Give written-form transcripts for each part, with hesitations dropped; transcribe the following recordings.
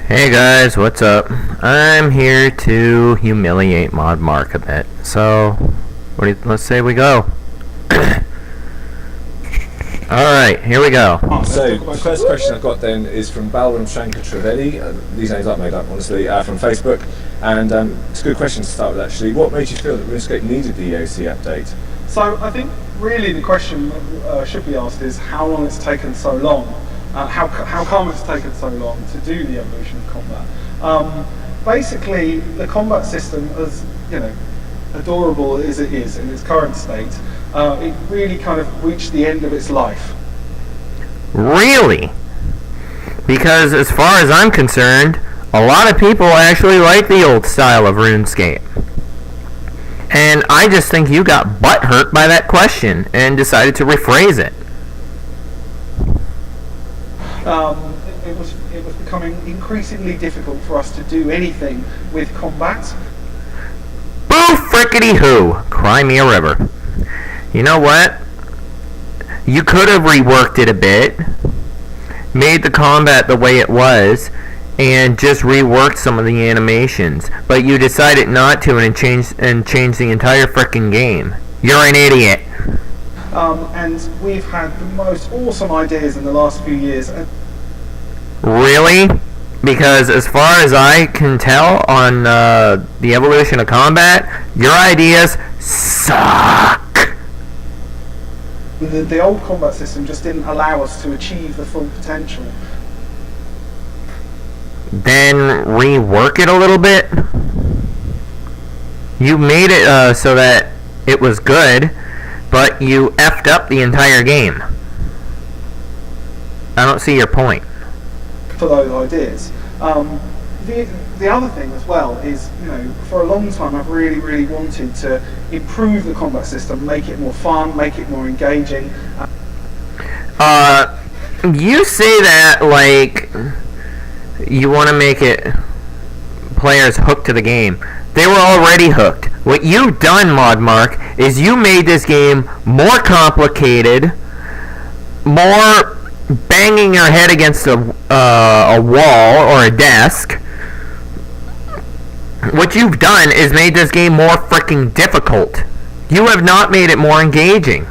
Hey guys, what's up? I'm here to humiliate Mod Mark a bit. So, let's say we go. Alright, here we go. So, my first question I've got then is from Balram Shankar Trivedi. These names aren't made up, honestly, from Facebook. And it's a good question to start with, actually. What made you feel that RuneScape needed the EOC update? So, I think really the question should be asked is how long it's taken so long. How come it's taken so long to do the evolution of combat? Basically, the combat system, as adorable as it is in its current state, it really kind of reached the end of its life. Really? Because as far as I'm concerned, a lot of people actually like the old style of RuneScape. And I just think you got butthurt by that question and decided to rephrase it. It was becoming increasingly difficult for us to do anything with combat. Boo frickety hoo! Cry me a river. You know what? You could have reworked it a bit, made the combat the way it was, and just reworked some of the animations. But you decided not to and changed the entire frickin' game. You're an idiot. And we've had the most awesome ideas in the last few years. Really? Because as far as I can tell on the evolution of combat, your ideas suck. The old combat system just didn't allow us to achieve the full potential. Then rework it a little bit. You made it so that it was good, but you effed up the entire game. I don't see your point. For those ideas. The other thing as well is, for a long time I've really wanted to improve the combat system, make it more fun, make it more engaging. You say that like you want to make it players hooked to the game. They were already hooked. What you've done, Mod Mark, is you made this game more complicated, more banging your head against a wall or a desk. What you've done is made this game more freaking difficult. You have not made it more engaging.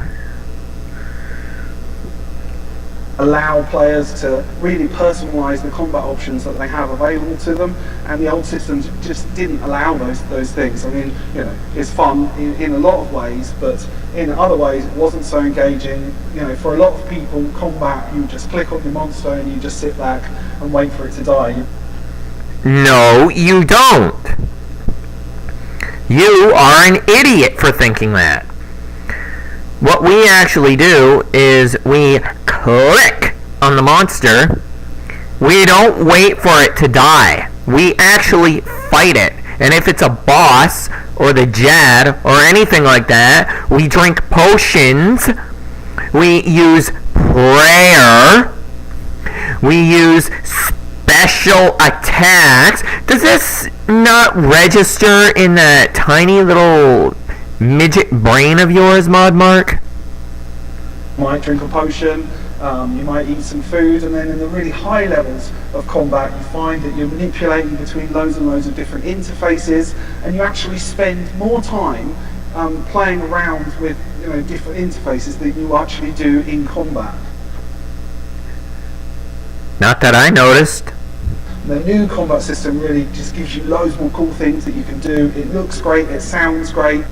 Allow players to really personalise the combat options that they have available to them, and the old systems just didn't allow those things. I mean, it's fun in a lot of ways, but in other ways it wasn't so engaging. For a lot of people, combat, you just click on your monster and you just sit back and wait for it to die. No, you don't. You are an idiot for thinking that. What we actually do is we click on the monster. We don't wait for it to die. We actually fight it. And if it's a boss or the Jad or anything like that, we drink potions. We use prayer. We use special attacks. Does this not register in that tiny little midget brain of yours, Mod Mark? You might drink a potion, you might eat some food, and then in the really high levels of combat you find that you're manipulating between loads and loads of different interfaces, and you actually spend more time playing around with different interfaces than you actually do in combat. Not that I noticed. The new combat system really just gives you loads more cool things that you can do. It looks great, it sounds great.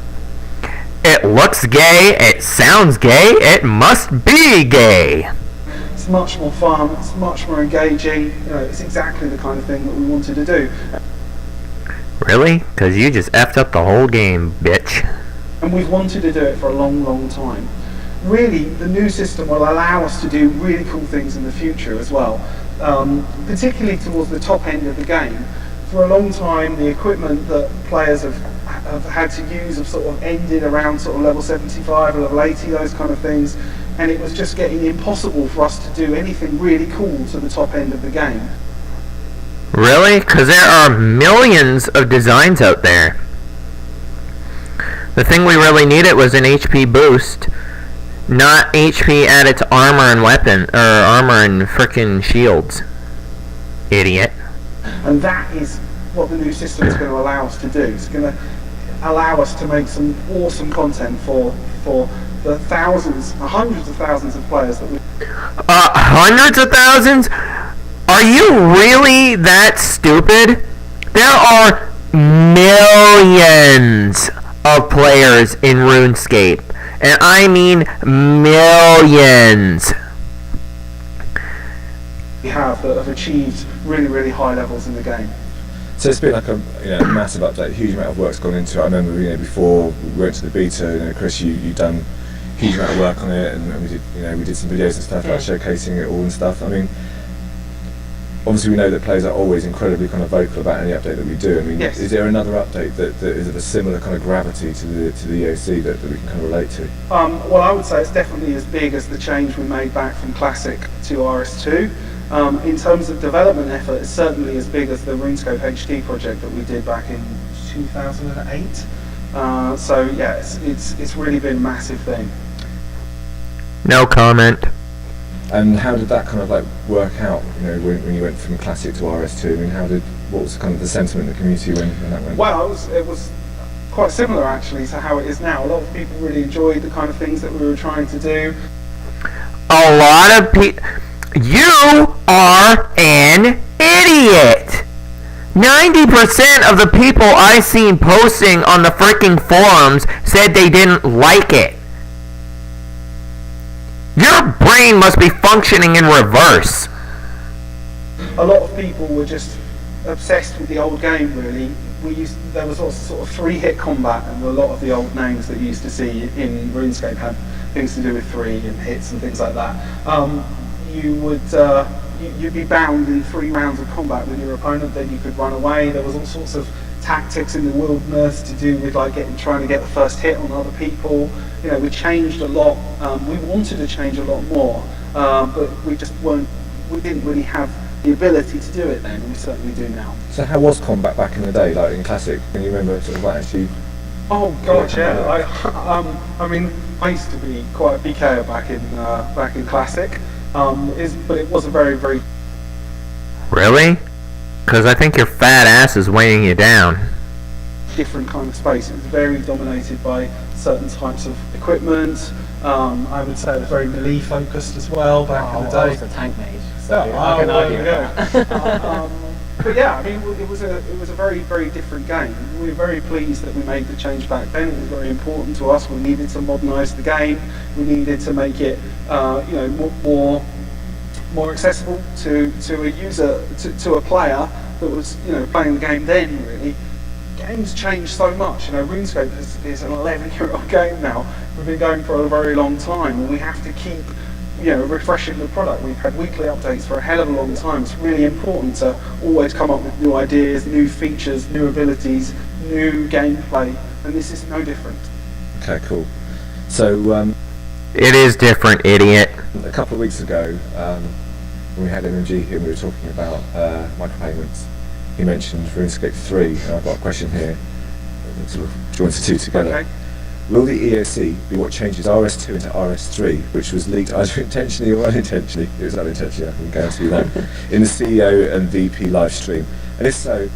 It looks gay, it sounds gay, it must be gay. It's much more fun, it's much more engaging. It's exactly the kind of thing that we wanted to do. Really? Because you just effed up the whole game, bitch. And we've wanted to do it for a long time. Really, the new system will allow us to do really cool things in the future as well, particularly towards the top end of the game. For a long time, the equipment that players have had to use have sort of ended around sort of level 75 or level 80, those kind of things, and it was just getting impossible for us to do anything really cool to the top end of the game. Really? Because there are millions of designs out there. The thing we really needed was an HP boost, not HP added to armor and weapon, or armor and frickin' shields. Idiot. And that is what the new system is going to allow us to do. It's going to allow us to make some awesome content for the thousands, hundreds of thousands of players that we... Hundreds of thousands? Are you really that stupid? There are millions of players in RuneScape. And I mean millions. We have that have achieved really, really high levels in the game. So it's been like a massive update, a huge amount of work's gone into it. I remember before we went to the beta, Chris, you've done a huge amount of work on it, and we did some videos and stuff like showcasing it all and stuff. I mean, obviously we know that players are always incredibly kind of vocal about any update that we do. I mean, yes. Is there another update that is of a similar kind of gravity to the EOC that we can kind of relate to? Well, I would say it's definitely as big as the change we made back from Classic to RS2. In terms of development effort, it's certainly as big as the RuneScape HD project that we did back in 2008. So yeah, it's really been a massive thing. No comment. And how did that kind of like work out? When you went from Classic to RS2. I mean, what was kind of the sentiment in the community when that went? Well, it was quite similar actually to how it is now. A lot of people really enjoyed the kind of things that we were trying to do. A lot of people. You are an idiot! 90% of the people I seen posting on the freaking forums said they didn't like it. Your brain must be functioning in reverse. A lot of people were just obsessed with the old game, really. There was also sort of 3-hit combat, and a lot of the old names that you used to see in RuneScape had things to do with 3 and hits and things like that. You'd be bound in 3 rounds of combat with your opponent, then you could run away. There was all sorts of tactics in the wilderness to do with like trying to get the first hit on other people. We changed a lot. We wanted to change a lot more, but we didn't really have the ability to do it then, and we certainly do now. So how was combat back in the day, like in Classic? Can you remember sort of actually? Oh God, yeah. I mean, I used to be quite a PKer back in Classic. But it was a very, very... Really? Because I think your fat ass is weighing you down. Different kind of space. It was very dominated by certain types of equipment. I would say it was very melee focused as well back in the day. I was a tank mage, so I can argue with that. But yeah, I mean, it was a very, very different game. We were very pleased that we made the change back then. It was very important to us. We needed to modernise the game. We needed to make it, more accessible to a user, to a player that was, playing the game then. Really, games change so much. RuneScape is an 11-year-old game now. We've been going for a very long time, and we have to keep refreshing the product. We've had weekly updates for a hell of a long time. It's really important to always come up with new ideas, new features, new abilities, new gameplay, and this is no different. Okay, cool. So, it is different, idiot. a couple of weeks ago, when we had MMG here, we were talking about micropayments. He mentioned RuneScape 3, and I've got a question here that sort of joins the two together. Okay. Will the EOC be what changes RS2 into RS3, which was leaked either intentionally or unintentionally, it was unintentionally, I can guarantee you that, in the CEO and VP live stream? And if so,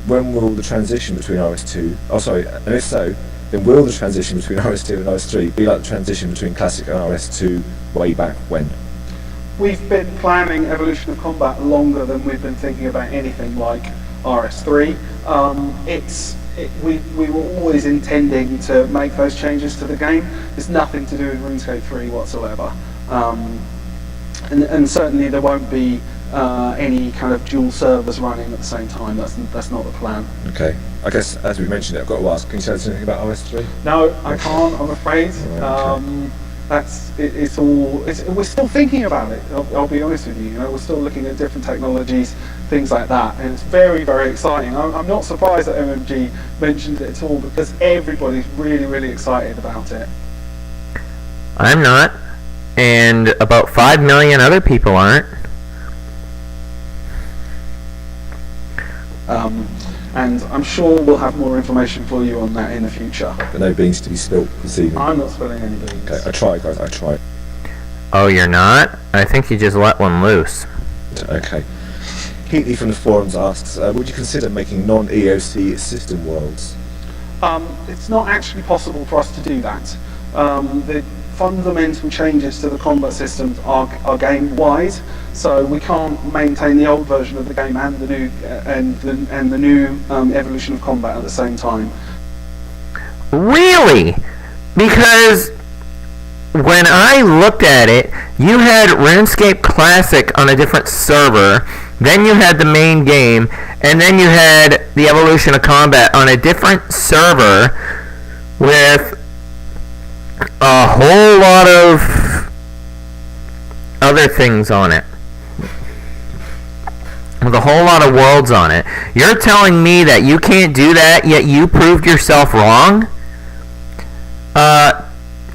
when will the transition between and if so, then will the transition between RS2 and RS3 be like the transition between Classic and RS2 way back when? We've been planning Evolution of Combat longer than we've been thinking about anything like RS3. We were always intending to make those changes to the game. There's nothing to do with RuneScape 3 whatsoever. And certainly there won't be any kind of dual servers running at the same time. That's not the plan. Okay. I guess, as we mentioned, I've got to ask, can you tell us anything about RS3? No, I can't, I'm afraid. Okay. We're still thinking about it, I'll be honest with you. We're still looking at different technologies, things like that, and it's very, very exciting. I'm not surprised that MMG mentioned it at all, because everybody's really, really excited about it. I'm not, and about 5 million other people aren't. And I'm sure we'll have more information for you on that in the future. But no beans to be spilt this evening. I'm not spilling any beans. Okay, I tried, guys, I tried. Oh, you're not? I think you just let one loose. Okay. Heatley from the forums asks, would you consider making non-EOC system worlds? It's not actually possible for us to do that. The fundamental changes to the combat systems are game-wide, so we can't maintain the old version of the game and the new evolution of combat at the same time. Really? Because when I looked at it, you had RuneScape Classic on a different server, then you had the main game, and then you had the evolution of combat on a different server with a whole lot of other things on it. With a whole lot of worlds on it. You're telling me that you can't do that, yet you proved yourself wrong?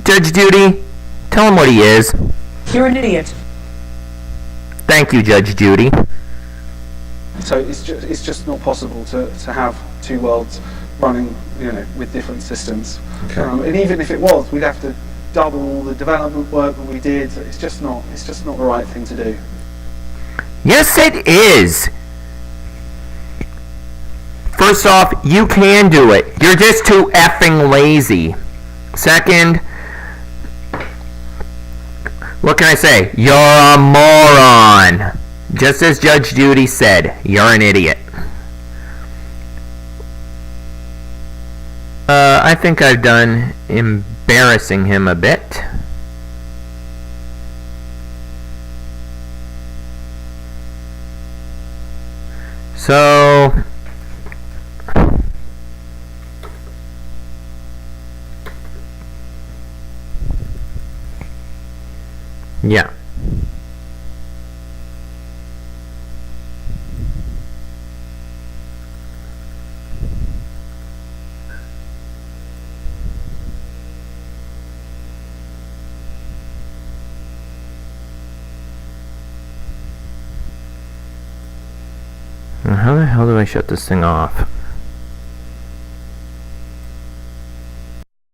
Judge Judy, tell him what he is. You're an idiot. Thank you, Judge Judy. So it's just not possible to have two worlds running, with different systems. Okay. And even if it was, we'd have to double the development work that we did. It's just not the right thing to do. Yes, it is. First off, you can do it. You're just too effing lazy. Second, what can I say? You're a moron. Just as Judge Judy said, you're an idiot. I think I've done embarrassing him a bit. So, yeah. How the hell do I shut this thing off?